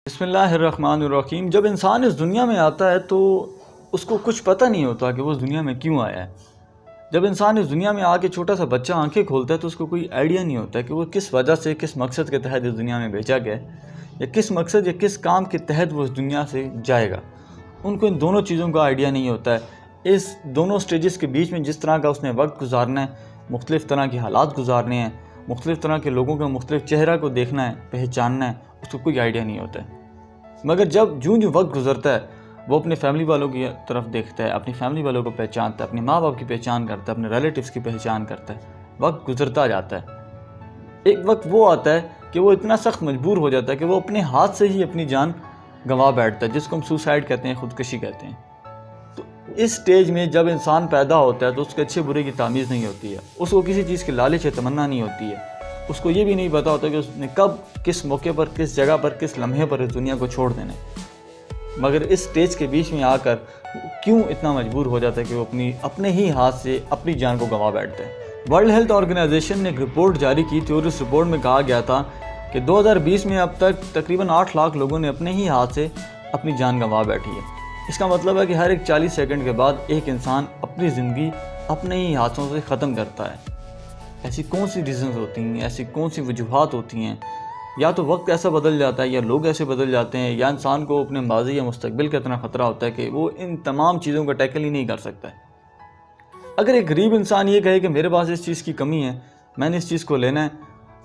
बिस्मिल्लाहिर्रहमानिर्रहीम। जब इंसान इस दुनिया में आता है तो उसको कुछ पता नहीं होता कि वो इस दुनिया में क्यों आया है। जब इंसान इस दुनिया में आके छोटा सा बच्चा आंखें खोलता है तो उसको कोई आइडिया नहीं होता कि वो किस वजह से, किस मकसद के तहत इस दुनिया में भेजा गया है या किस मकसद या किस काम के तहत वो इस दुनिया से जाएगा। उनको इन दोनों चीज़ों का आइडिया नहीं होता है। इस दोनों स्टेजेस के बीच में जिस तरह का उसने वक्त गुजारना है, मुख्तलिफ़ तरह के हालात गुजारने हैं, मुख्तलिफ़ तरह के लोगों का मुख्तलिफ़ चेहरा को देखना है, पहचानना है, उसको कोई आइडिया नहीं होता है। मगर जब जूँ वक्त गुजरता है वो अपने फैमिली वालों की तरफ देखता है, अपनी फैमिली वालों को पहचानता है, अपने माँ बाप की पहचान करता है, अपने रिलेटिव्स की पहचान करता है। वक्त गुजरता जाता है। एक वक्त वो आता है कि वो इतना सख्त मजबूर हो जाता है कि वो अपने हाथ से ही अपनी जान गंवा बैठता है, जिसको हम सुसाइड कहते हैं, ख़ुदकशी कहते हैं। तो इस स्टेज में जब इंसान पैदा होता है तो उसके अच्छे बुरे की तामीज़ नहीं होती है, उसको किसी चीज़ की लालच या तमन्ना नहीं होती है, उसको ये भी नहीं पता होता कि उसने कब, किस मौके पर, किस जगह पर, किस लम्हे पर इस दुनिया को छोड़ देना है। मगर इस स्टेज के बीच में आकर क्यों इतना मजबूर हो जाता है कि वो अपने ही हाथ से अपनी जान को गंवा बैठते हैं। वर्ल्ड हेल्थ ऑर्गेनाइजेशन ने एक रिपोर्ट जारी की थी और इस रिपोर्ट में कहा गया था कि 2020 में अब तक तकरीबन 8 लाख लोगों ने अपने ही हाथ से अपनी जान गंवा बैठी है। इसका मतलब है कि हर एक 40 सेकंड के बाद एक इंसान अपनी ज़िंदगी अपने ही हाथों से ख़त्म करता है। ऐसी कौन सी रीज़न्स होती हैं, ऐसी कौन सी वजूहात होती हैं? या तो वक्त ऐसा बदल जाता है, या लोग ऐसे बदल जाते हैं, या इंसान को अपने माजी या मुस्तकबिल का इतना ख़तरा होता है कि वो इन तमाम चीज़ों का टैकल ही नहीं कर सकता है। अगर एक गरीब इंसान ये कहे कि मेरे पास इस चीज़ की कमी है, मैंने इस चीज़ को लेना है,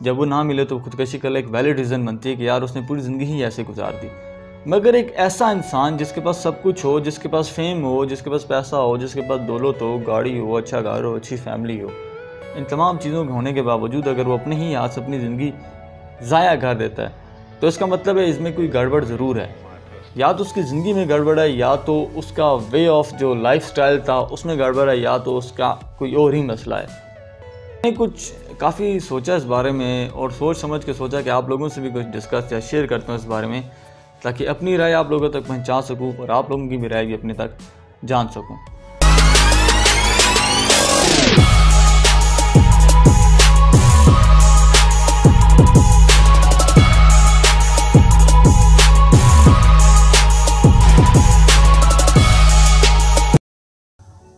जब वो ना मिले तो खुदकशी का एक वैलिड रीज़न बनती है कि यार उसने पूरी ज़िंदगी ही ऐसे गुजार दी। मगर एक ऐसा इंसान जिसके पास सब कुछ हो, जिसके पास फेम हो, जिसके पास पैसा हो, जिसके पास दौलत हो, गाड़ी हो, अच्छा घर हो, अच्छी फैमिली हो, इन तमाम चीज़ों के होने के बावजूद अगर वो अपने ही हाथ से अपनी ज़िंदगी ज़ाया कर देता है तो इसका मतलब है इसमें कोई गड़बड़ ज़रूर है। या तो उसकी ज़िंदगी में गड़बड़ है, या तो उसका वे ऑफ जो लाइफ स्टाइल था उसमें गड़बड़ है, या तो उसका कोई और ही मसला है। मैंने कुछ काफ़ी सोचा इस बारे में और सोच समझ के सोचा कि आप लोगों से भी कुछ डिस्कस या शेयर करता हूँ इस बारे में, ताकि अपनी राय आप लोगों तक पहुँचा सकूँ और आप लोगों की भी राय भी अपने तक जान सकूँ।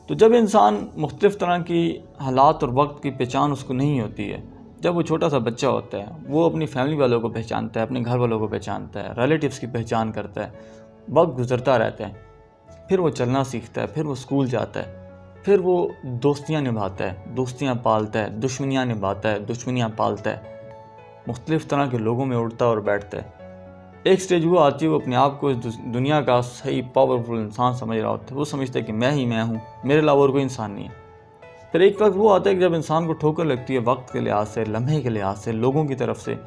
तो जब इंसान मुख्तलिफ़ तरह की हालात और वक्त की पहचान उसको नहीं होती है, जब वो छोटा सा बच्चा होता है, वो अपनी फैमिली वालों को पहचानता है, अपने घर वालों को पहचानता है, रिलेटिव्स की पहचान करता है, वक्त गुजरता रहता है, फिर वो चलना सीखता है, फिर वो स्कूल जाता है, फिर वो दोस्तियाँ निभाता है, दोस्तियाँ पालता है, दुश्मनियाँ निभाता है, दुश्मनियाँ पालता है, मुख्तलिफ़ तरह के लोगों में उठता और बैठता है। एक स्टेज वो आती है वो अपने आप को इस दुनिया का सही पावरफुल इंसान समझ रहा होता है। वो समझता है कि मैं ही मैं हूँ, मेरे अलावा और कोई इंसान नहीं है। फिर एक वक्त वो आता है कि जब इंसान को ठोकर लगती है वक्त के लिहाज से, लम्हे के लिहाज से, लोगों की तरफ से,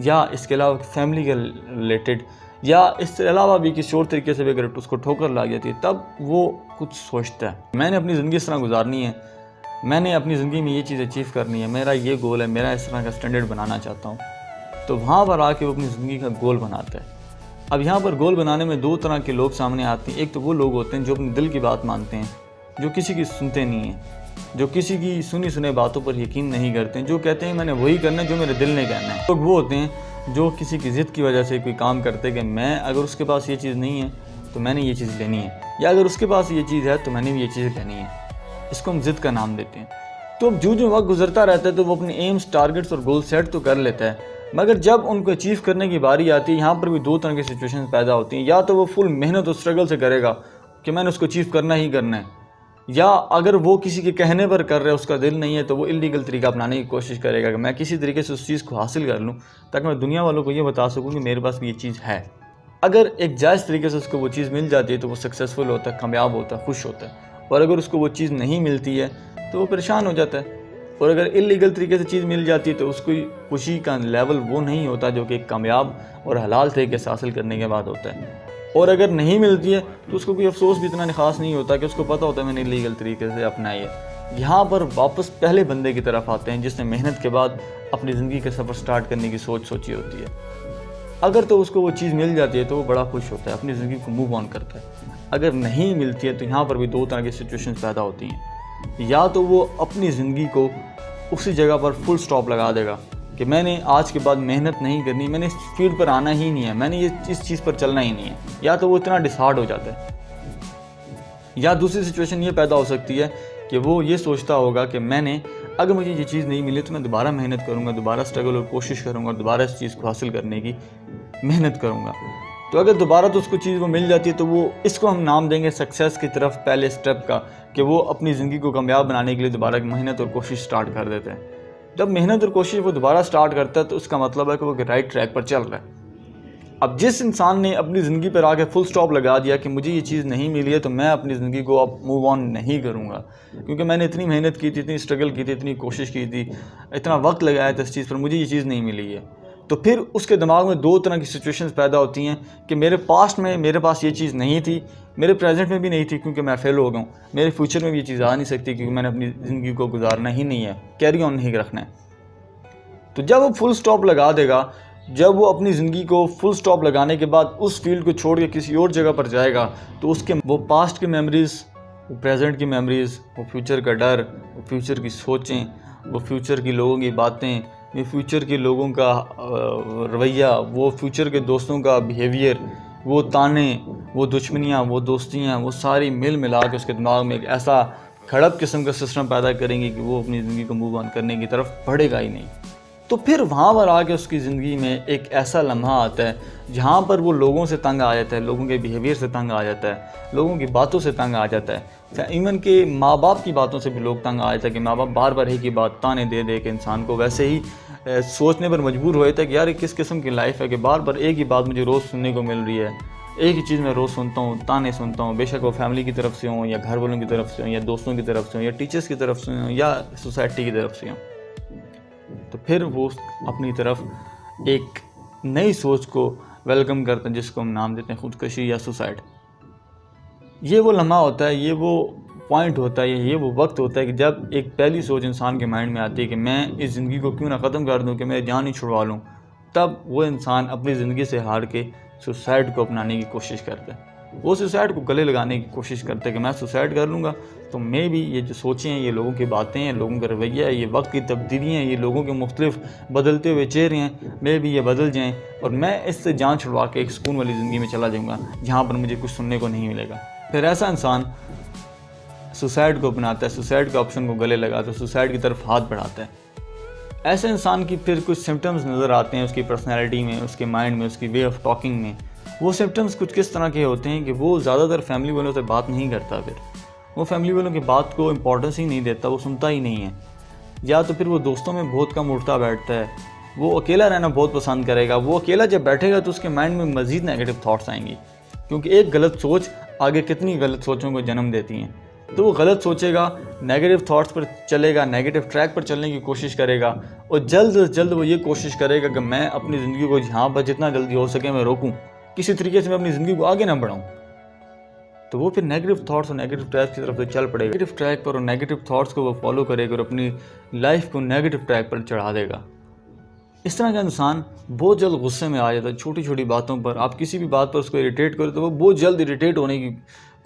या इसके अलावा फैमिली के रिलेटेड, या इसके अलावा भी किसी और तरीके से भी अगर उसको ठोकर लग जाती है, तब वो कुछ सोचता है, मैंने अपनी ज़िंदगी इस तरह गुजारनी है, मैंने अपनी ज़िंदगी में ये चीज़ अचीव करनी है, मेरा ये गोल है, मेरा इस तरह का स्टैंडर्ड बनाना चाहता हूँ। तो वहाँ पर आके वो अपनी ज़िंदगी का गोल बनाता है। अब यहाँ पर गोल बनाने में 2 तरह के लोग सामने आते हैं। एक तो वो लोग होते हैं जो अपने दिल की बात मानते हैं, जो किसी की सुनते नहीं हैं, जो किसी की सुनी सुने बातों पर यकीन नहीं करते हैं, जो कहते हैं मैंने वही करना है जो मेरे दिल ने कहना है। लोग वो होते हैं जो किसी की ज़िद की वजह से कोई काम करते हैं कि मैं, अगर उसके पास ये चीज़ नहीं है तो मैंने ये चीज़ लेनी है, या अगर उसके पास ये चीज़ है तो मैंने भी ये चीज़ लेनी है। इसको हम ज़िद का नाम देते हैं। तो जो वक्त गुजरता रहता है तो वो अपने एम्स, टारगेट्स और गोल सेट तो कर लेता है, मगर जब उनको अचीव करने की बारी आती है, यहाँ पर भी 2 तरह की सिचुएशन पैदा होती हैं। या तो वो फुल मेहनत और स्ट्रगल से करेगा कि मैंने उसको अचीव करना ही करना है, या अगर वो किसी के कहने पर कर रहा है, उसका दिल नहीं है, तो वो इलीगल तरीका अपनाने की कोशिश करेगा कि मैं किसी तरीके से उस चीज़ को हासिल कर लूँ ताकि मैं दुनिया वालों को ये बता सकूँ कि मेरे पास भी ये चीज़ है। अगर एक जायज़ तरीके से उसको वो चीज़ मिल जाती है तो वो सक्सेसफुल होता है, कामयाब होता है, खुश होता है। और अगर उसको वो चीज़ नहीं मिलती है तो वो परेशान हो जाता है। और अगर इलीगल तरीके से चीज़ मिल जाती है तो उसको खुशी का लेवल वो नहीं होता जो कि एक कामयाब और हलाल तरीके से हासिल करने के बाद होता है। और अगर नहीं मिलती है तो उसको कोई अफसोस भी इतना ख़ास नहीं होता कि उसको पता होता है मैंने इलीगल तरीके से अपनाई है। यहाँ पर वापस पहले बंदे की तरफ आते हैं जिसने मेहनत के बाद अपनी ज़िंदगी का सफ़र स्टार्ट करने की सोची होती है। अगर तो उसको वो चीज़ मिल जाती है तो वो बड़ा खुश होता है, अपनी ज़िंदगी को मूव ऑन करता है। अगर नहीं मिलती है तो यहाँ पर भी 2 तरह की सिचुएशन पैदा होती हैं। या तो वो अपनी ज़िंदगी को उसी जगह पर फुल स्टॉप लगा देगा कि मैंने आज के बाद मेहनत नहीं करनी, मैंने इस फील्ड पर आना ही नहीं है, मैंने ये इस चीज़ पर चलना ही नहीं है, या तो वो इतना डिसहार्ड हो जाता है। या दूसरी सिचुएशन ये पैदा हो सकती है कि वो ये सोचता होगा कि मैंने अगर मुझे ये चीज़ नहीं मिली तो मैं दोबारा मेहनत करूँगा, दोबारा स्ट्रगल और कोशिश करूँगा, दोबारा इस चीज़ को हासिल करने की मेहनत करूँगा। तो अगर दोबारा तो उसको चीज़ वो मिल जाती है तो वो इसको हम नाम देंगे सक्सेस की तरफ पहले स्टेप का, कि वो अपनी ज़िंदगी को कामयाब बनाने के लिए दोबारा मेहनत और कोशिश स्टार्ट कर देते हैं। जब मेहनत और कोशिश वो दोबारा स्टार्ट करता है तो उसका मतलब है कि वो राइट ट्रैक पर चल रहा है। अब जिस इंसान ने अपनी ज़िंदगी पर आके फुल स्टॉप लगा दिया कि मुझे ये चीज़ नहीं मिली है तो मैं अपनी ज़िंदगी को अब मूव ऑन नहीं करूँगा, क्योंकि मैंने इतनी मेहनत की थी, इतनी स्ट्रगल की थी, इतनी कोशिश की थी, इतना वक्त लगाया था इस चीज़ पर, मुझे ये चीज़ नहीं मिली है, तो फिर उसके दिमाग में दो तरह की सिचुएशंस पैदा होती हैं कि मेरे पास्ट में मेरे पास ये चीज़ नहीं थी, मेरे प्रेजेंट में भी नहीं थी क्योंकि मैं फेल हो गया हूँ, मेरे फ्यूचर में भी ये चीज़ आ नहीं सकती क्योंकि मैंने अपनी ज़िंदगी को गुजारना ही नहीं है, कैरी ऑन नहीं रखना है। तो जब वो फुल स्टॉप लगा देगा, जब वो अपनी ज़िंदगी को फुल स्टॉप लगाने के बाद उस फील्ड को छोड़ के किसी और जगह पर जाएगा तो उसके वो पास्ट की मेमोरीज़, वो प्रेजेंट की मेमोरीज़, वो फ्यूचर का डर, वो फ्यूचर की सोचें, वो फ्यूचर की लोगों की बातें, वो फ्यूचर के लोगों का रवैया, वो फ्यूचर के दोस्तों का बिहेवियर, वो ताने, वो दुश्मनियाँ, वो दोस्तियाँ, वो सारी मिल मिला के उसके दिमाग में एक ऐसा खड़प किस्म का सिस्टम पैदा करेंगे कि वो अपनी ज़िंदगी को मूव ऑन करने की तरफ बढ़ेगा ही नहीं। तो फिर वहाँ पर आके उसकी ज़िंदगी में एक ऐसा लम्हा आता है जहाँ पर वो लोगों से तंग आ जाता है, लोगों के बिहेवियर से तंग आ जाता है, लोगों की बातों से तंग आ जाता है, इवन के माँ बाप की बातों से भी लोग तंग आ जाता है कि माँ बाप बार बार एक ही बात ताने दे दे के इंसान को वैसे ही सोचने पर मजबूर हो जाता है कि यार किस किस्म की लाइफ है कि बार बार एक ही बात मुझे रोज़ सुनने को मिल रही है, एक ही चीज़ मैं रोज़ सुनता हूँ, ताने सुनता हूँ, बेशक वो फैमिली की तरफ से हों या घर वालों की तरफ से हों या दोस्तों की तरफ से हों या टीचर्स की तरफ से हों या सोसाइटी की तरफ से हों। तो फिर वो अपनी तरफ एक नई सोच को वेलकम करते हैं जिसको हम नाम देते हैं खुदकशी या सुसाइड। ये वो लम्हा होता है, ये वो पॉइंट होता है, ये वो वक्त होता है कि जब एक पहली सोच इंसान के माइंड में आती है कि मैं इस ज़िंदगी को क्यों ना ख़त्म कर दूं, कि मैं जान ही छुड़वा लूं, तब वो इंसान अपनी ज़िंदगी से हार के सुसाइड को अपनाने की कोशिश करता है। वो सुसाइड को गले लगाने की कोशिश करते हैं कि मैं सुसाइड कर लूँगा तो मे भी ये जो सोचें हैं, ये लोगों की बातें हैं, लोगों का रवैया है, ये वक्त की तब्दीली हैं, ये लोगों के मुख्तलिफ बदलते हुए चेहरे हैं, मे भी ये बदल जाएँ और मैं इससे जान छुड़वा के एक सुकून वाली ज़िंदगी में चला जाऊँगा जहाँ पर मुझे कुछ सुनने को नहीं मिलेगा। फिर ऐसा इंसान सुसाइड को अपनाता है, सुसाइड के ऑप्शन को गले लगाता है, सुसाइड की तरफ हाथ बढ़ाता है। ऐसे इंसान की फिर कुछ सिम्टम्स नज़र आते हैं उसकी पर्सनैलिटी में, उसके माइंड में, उसकी वे ऑफ टॉकिंग में। वो सिम्टम्स कुछ किस तरह के होते हैं कि वो ज़्यादातर फैमिली वालों से बात नहीं करता, फिर वो फैमिली वालों की बात को इम्पोर्टेंस ही नहीं देता, वो सुनता ही नहीं है, या तो फिर वो दोस्तों में बहुत कम उठता बैठता है, वो अकेला रहना बहुत पसंद करेगा। वो अकेला जब बैठेगा तो उसके माइंड में मज़ीद नेगेटिव थाट्स आएंगी, क्योंकि एक गलत सोच आगे कितनी गलत सोचों को जन्म देती हैं। तो वो गलत सोचेगा, नेगेटिव थॉट्स पर चलेगा, नेगेटिव ट्रैक पर चलने की कोशिश करेगा और जल्द से जल्द वो ये कोशिश करेगा कि मैं अपनी ज़िंदगी को जहाँ पर जितना जल्दी हो सके मैं रोकूं, किसी तरीके से मैं अपनी ज़िंदगी को आगे ना बढ़ाऊं। तो वो फिर नेगेटिव थॉट्स और नेगेटिव ट्रैक की तरफ से चल पड़ेगा, नेगेटिव ट्रैक पर और नेगेटिव थॉट्स को वो फॉलो करेगा और अपनी लाइफ को नेगेटिव ट्रैक पर चढ़ा देगा। इस तरह का इंसान बहुत जल्द गुस्से में आ जाता है। छोटी छोटी बातों पर आप किसी भी बात पर उसको इरिटेट करो तो वो बहुत जल्द इरिटेट होने की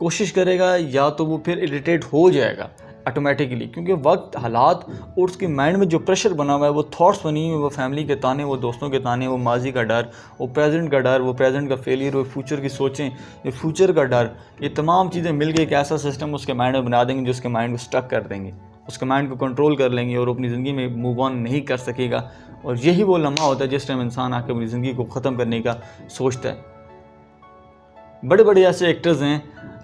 कोशिश करेगा, या तो वो फिर इरिटेट हो जाएगा ऑटोमेटिकली, क्योंकि वक्त, हालात और उसके माइंड में जो प्रेशर बना हुआ है, वो थॉट्स बनी हुई, वो फैमिली के ताने, वो दोस्तों के ताने, वो माजी का डर, वो प्रेजेंट का डर, वो प्रेजेंट का फेलियर, वो फ्यूचर की सोचें, ये फ्यूचर का डर, ये तमाम चीज़ें मिलकर एक ऐसा सिस्टम उसके माइंड में बना देंगे जो उसके माइंड को स्टक कर देंगे, उसके माइंड को कंट्रोल कर लेंगे और अपनी ज़िंदगी में मूव ऑन नहीं कर सकेगा। और यही वो लम्हा होता है जिस टाइम इंसान आकर अपनी ज़िंदगी को ख़त्म करने का सोचता है। बड़े बड़े ऐसे एक्टर्स हैं,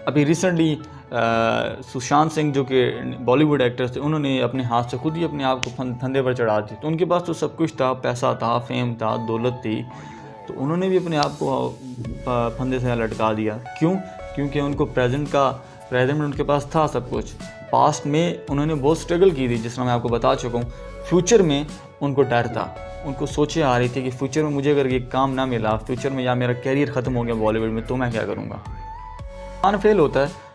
अभी रिसेंटली सुशांत सिंह जो कि बॉलीवुड एक्टर्स थे, उन्होंने अपने हाथ से खुद ही अपने आप को फंदे पर चढ़ा दी। तो उनके पास तो सब कुछ था, पैसा था, फेम था, दौलत थी, तो उन्होंने भी अपने आप को फंदे से लटका दिया। क्यों? क्योंकि उनको प्रेजेंट में उनके पास था सब कुछ, पास्ट में उन्होंने बहुत स्ट्रगल की थी, जिस तरह मैं आपको बता चुका हूँ। फ्यूचर में उनको डर था, उनको सोचे आ रही थी कि फ्यूचर में मुझे अगर ये काम ना मिला, फ्यूचर में या मेरा कैरियर ख़त्म हो गया बॉलीवुड में, तो मैं क्या करूँगा। इंसान फेल होता है।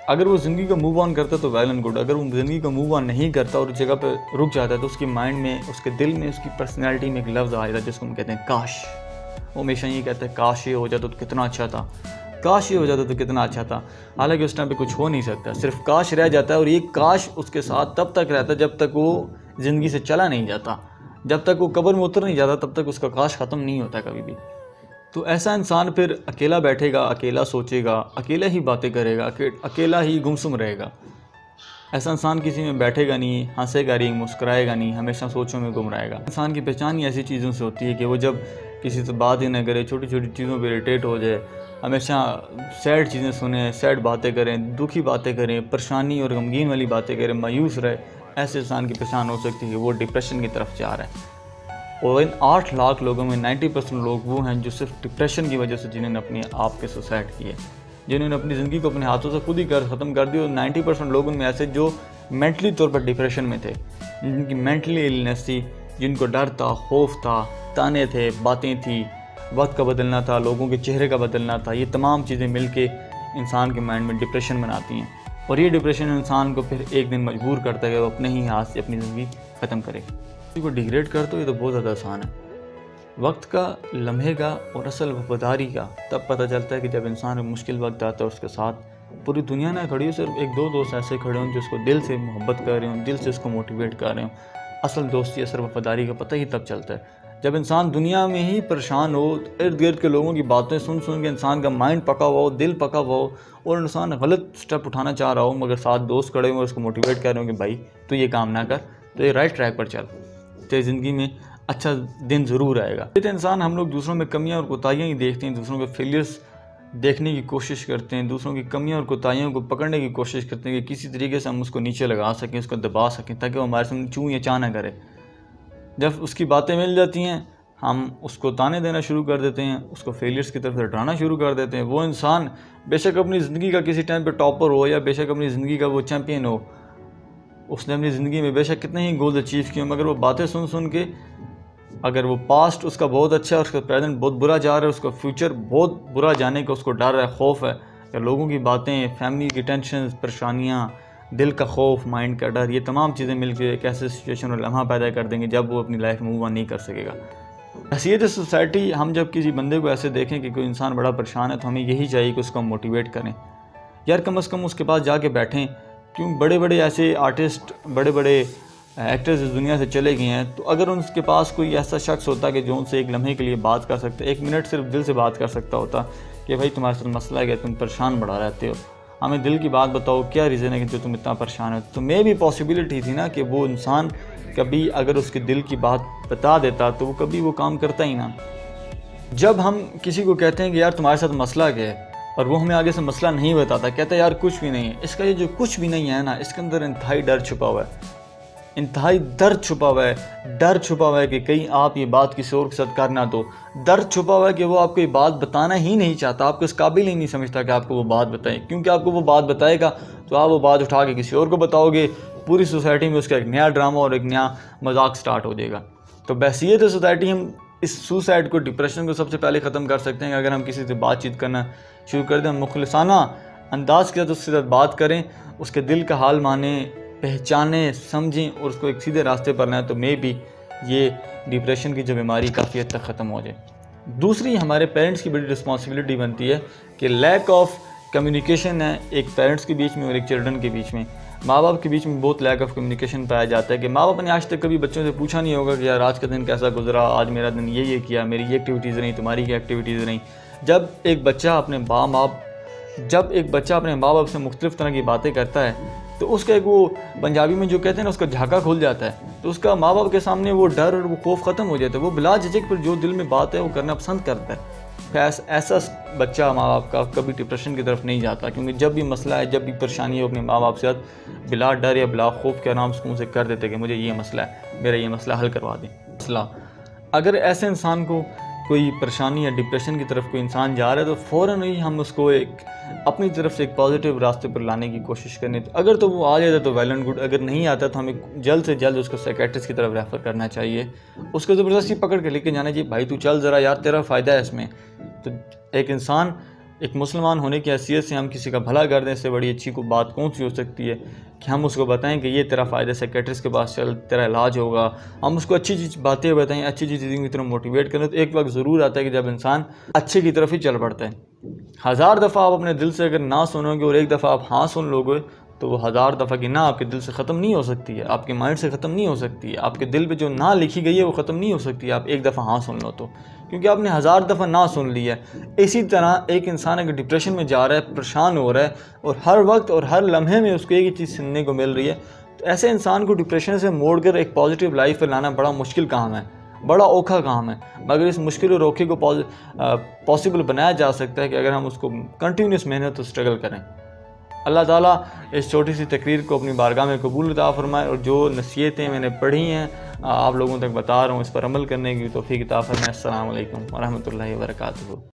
अगर वो ज़िंदगी को मूव ऑन करता तो वेल एंड गुड, अगर वो ज़िंदगी को मूव ऑन नहीं करता और उस जगह पर रुक जाता है तो उसकी माइंड में, उसके दिल में, उसकी पर्सनैलिटी में एक लफ्ज़ आ जाता है जिसको हम कहते हैं काश। वो हमेशा ये कहता है काश ये हो जाता तो कितना अच्छा था, काश ये हो जाता तो कितना अच्छा था। हालांकि उस टाइम पे कुछ हो नहीं सकता, सिर्फ काश रह जाता है और ये काश उसके साथ तब तक रहता है जब तक वो ज़िंदगी से चला नहीं जाता। जब तक वो कब्र में उतर नहीं जाता तब तक उसका काश ख़त्म नहीं होता कभी भी। तो ऐसा इंसान फिर अकेला बैठेगा, अकेला सोचेगा, अकेला ही बातें करेगा, अकेला ही गुमसुम रहेगा। ऐसा इंसान किसी में बैठेगा नहीं, हंसेगा नहीं, मुस्कुराएगा नहीं, हमेशा सोचों में गुम रहेगा। इंसान की पहचान ही ऐसी चीज़ों से होती है कि वो जब किसी से बात ही ना करे, छोटी छोटी चीज़ों पर इरिटेट हो जाए, हमेशा सैड चीज़ें सुने, सैड बातें करें, दुखी बातें करें, परेशानी और गमगीन वाली बातें करें, मायूस रहे, ऐसे इंसान की पहचान हो सकती है कि वो डिप्रेशन की तरफ जा रहा है। और इन 8 लाख लोगों में 90% लोग वो हैं जो सिर्फ डिप्रेशन की वजह से जिन्होंने अपने आप के सुसाइड किए, जिन्होंने अपनी ज़िंदगी को अपने हाथों से खुद ही ख़त्म कर दी। और 90% लोगों में ऐसे जो मेंटली तौर पर डिप्रेशन में थे, जिनकी मेंटली इलनेस थी, जिनको डर था, खौफ था, ताने थे, बातें थी, वक्त का बदलना था, लोगों के चेहरे का बदलना था। ये तमाम चीज़ें मिल के इंसान के माइंड में डिप्रेशन बनाती हैं और ये डिप्रेशन इंसान को फिर एक दिन मजबूर करता है कि वो अपने ही हाथ से अपनी ज़िंदगी ख़त्म करे। किसी को डिग्रेड कर दो, ये तो बहुत ज़्यादा आसान है। वक्त का, लम्हे का और असल वफादारी का तब पता चलता है कि जब इंसान को मुश्किल वक्त आता है, उसके साथ पूरी दुनिया ना खड़ी हो, सिर्फ एक दो दोस्त ऐसे खड़े हों जो उसको दिल से मोहब्बत कर रहे हों, दिल से उसको मोटिवेट कर रहे हों। असल दोस्ती, असल वफादारी का पता ही तब चलता है जब इंसान दुनिया में ही परेशान हो, इर्द गिर्द के लोगों की बातें सुन सुन के इंसान का माइंड पका हुआ हो, दिल पका हुआ हो और इंसान गलत स्टेप उठाना चाह रहा हो, मगर साथ दोस्त खड़े हुए उसको मोटिवेट कर रहे हो कि भाई तू ये काम ना कर, तो ये राइट ट्रैक पर चल, तेरी ज़िंदगी में अच्छा दिन ज़रूर आएगा। तो इंसान, हम लोग दूसरों में कमियां और कोताहियां ही देखते हैं, दूसरों के फेलियर्स देखने की कोशिश करते हैं, दूसरों की कमियों और कोताहियों को पकड़ने की कोशिश करते हैं कि किसी तरीके से हम उसको नीचे लगा सकें, उसको दबा सकें, ताकि वो हमारे सामने चूँ या चा ना करे। जब उसकी बातें मिल जाती हैं, हम उसको ताने देना शुरू कर देते हैं, उसको फेलियर्स की तरफ हटाना शुरू कर देते हैं। वो इंसान बेशक अपनी ज़िंदगी का किसी टाइम पे टॉपर हो या बेशक अपनी ज़िंदगी का वो चैम्पियन हो, उसने अपनी ज़िंदगी में बेशक कितने ही गोल अचीव किए, मगर वो बातें सुन सुन के, अगर वो पास्ट उसका बहुत अच्छा है, उसका प्रेजेंट बहुत बुरा जा रहा है, उसका फ्यूचर बहुत बुरा जाने का उसको डर है, खौफ है, या लोगों की बातें, फैमिली की टेंशन, परेशानियाँ, दिल का खौफ, माइंड का डर, ये तमाम चीज़ें मिलकर एक ऐसे सिचुएशन और लम्हा पैदा कर देंगे जब वो अपनी लाइफ में मूव ऑन नहीं कर सकेगा। हैसियत सोसाइटी, हम जब किसी बंदे को ऐसे देखें कि कोई इंसान बड़ा परेशान है, तो हमें यही चाहिए कि उसको हम मोटिवेट करें, यार कम से कम उसके पास जाके बैठें। क्यों, बड़े बड़े ऐसे आर्टिस्ट, बड़े बड़े एक्टर्स इस दुनिया से चले गए हैं, तो अगर उनके पास कोई ऐसा शख्स होता कि जो उनसे एक लम्हे के लिए बात कर सकते, 1 मिनट सिर्फ दिल से बात कर सकता होता कि भाई तुम्हारे साथ मसला है, तुम परेशान बड़ा रहते हो, हमें दिल की बात बताओ, क्या रीज़न है कि जो तुम इतना परेशान हो, तो मे भी पॉसिबिलिटी थी ना कि वो इंसान कभी अगर उसके दिल की बात बता देता तो वो कभी वो काम करता ही ना। जब हम किसी को कहते हैं कि यार तुम्हारे साथ मसला क्या है, और वो हमें आगे से मसला नहीं बताता, कहता है यार कुछ भी नहीं है, इसका ये जो कुछ भी नहीं है ना, इसके अंदर इंतहाई डर छुपा हुआ है, इंतहाई दर्द छुपा हुआ है। डर छुपा हुआ है कि कहीं आप ये बात किसी और के साथ कर ना दो। दर्द छुपा हुआ है कि वो आपको ये बात बताना ही नहीं चाहता, आपको इस काबिल ही नहीं समझता कि आपको वो बात बताए, क्योंकि आपको वो बात बताएगा तो आप वो बात उठा के किसी और को बताओगे, पूरी सोसाइटी में उसका एक नया ड्रामा और एक नया मजाक स्टार्ट हो जाएगा। तो बहसीयत सोसाइटी, हम इस सुसाइड को, डिप्रेशन को सबसे पहले ख़त्म कर सकते हैं अगर हम किसी से बातचीत करना शुरू कर दें, हम मुखलिसाना अंदाज के साथ उसके साथ बात करें, उसके दिल का हाल माने, पहचाने, समझें और उसको एक सीधे रास्ते पर लाएं, तो मे भी ये डिप्रेशन की जो बीमारी काफ़ी हद तक ख़त्म हो जाए। दूसरी, हमारे पेरेंट्स की बड़ी रिस्पॉन्सिबिलिटी बनती है कि लैक ऑफ कम्युनिकेशन है एक पेरेंट्स के बीच में और एक चिल्ड्रन के बीच में, माँ बाप के बीच में बहुत लैक ऑफ कम्युनिकेशन पाया जाता है कि माँ बाप ने आज तक कभी बच्चों से पूछा नहीं होगा कि यार आज का दिन कैसा गुजरा, आज मेरा दिन ये किया, मेरी ये एक्टिविटीज़ रही, तुम्हारी ये एक्टिविटीज़ रही। जब एक बच्चा अपने माँ बाप से मुख्तलिफ तरह की बातें करता है तो उसका एक, वो पंजाबी में जो कहते हैं ना, उसका झाका खुल जाता है, तो उसका माँ बाप के सामने वो डर और वो खौफ ख़त्म हो जाता है, वो बिला झिझक पर जो दिल में बात है वो करना पसंद करता है। ऐसा बच्चा माँ बाप का कभी डिप्रेशन की तरफ नहीं जाता, क्योंकि जब भी मसला है, जब भी परेशानी है, अपने माँ बाप से बिला डर या बिला खौफ के आराम सुकून से कर देते कि मुझे ये मसला है, मेरा ये मसला हल करवा दें। मसला, अगर ऐसे इंसान को कोई परेशानी या डिप्रेशन की तरफ कोई इंसान जा रहा है तो फ़ौरन ही हम उसको एक अपनी तरफ से एक पॉजिटिव रास्ते पर लाने की कोशिश करनी। तो अगर तो वो आ जाता तो वेल एंड गुड, अगर नहीं आता तो हमें जल्द से जल्द उसको साइकियाट्रिस्ट की तरफ रेफ़र करना चाहिए, उसको ज़बरदस्ती पकड़ के लेके जाना चाहिए, भाई तू चल ज़रा यार, तेरा फ़ायदा है इसमें। तो एक इंसान, एक मुसलमान होने की हैसियत से हम किसी का भला कर दें, इससे बड़ी अच्छी को बात कौन सी हो सकती है कि हम उसको बताएं कि ये तेरा फ़ायदा, साइकियाट्रिस्ट के पास चल, तेरा इलाज होगा। हम उसको अच्छी चीज़ बातें बताएं, अच्छी चीज़ों की तरफ मोटिवेट करें। तो एक वक्त ज़रूर आता है कि जब इंसान अच्छे की तरफ ही चल पड़ता है। 1000 दफ़ा आप अपने दिल से अगर ना सुनोगे और एक दफ़ा आप हाँ सुन लोगे तो वो 1000 दफ़ा की ना आपके दिल से ख़त्म नहीं हो सकती है, आपके माइंड से ख़त्म नहीं हो सकती है, आपके दिल पे जो ना लिखी गई है वो ख़त्म नहीं हो सकती है। आप एक दफ़ा हाँ सुन लो तो, क्योंकि आपने 1000 दफ़ा ना सुन लिया है। इसी तरह एक इंसान अगर डिप्रेशन में जा रहा है, परेशान हो रहा है और हर वक्त और हर लम्हे में उसको एक ही चीज़ सुनने को मिल रही है, तो ऐसे इंसान को डिप्रेशन से मोड़ कर एक पॉजिटिव लाइफ पर लाना बड़ा मुश्किल काम है, बड़ा औखा काम है। मगर इस मुश्किल और औखे को पॉसिबल बनाया जा सकता है कि अगर हम उसको कंटिन्यूस मेहनत और स्ट्रगल करें। अल्लाह ताला इस छोटी सी तकरीर को अपनी बारगाह में कबूल अता फरमाए, और जो नसीहतें मैंने पढ़ी हैं आप लोगों तक बता रहा हूँ, इस पर अमल करने की तौफीक अता फरमाए। अस्सलामु अलैकुम व रहमतुल्लाहि व बरकातुहू।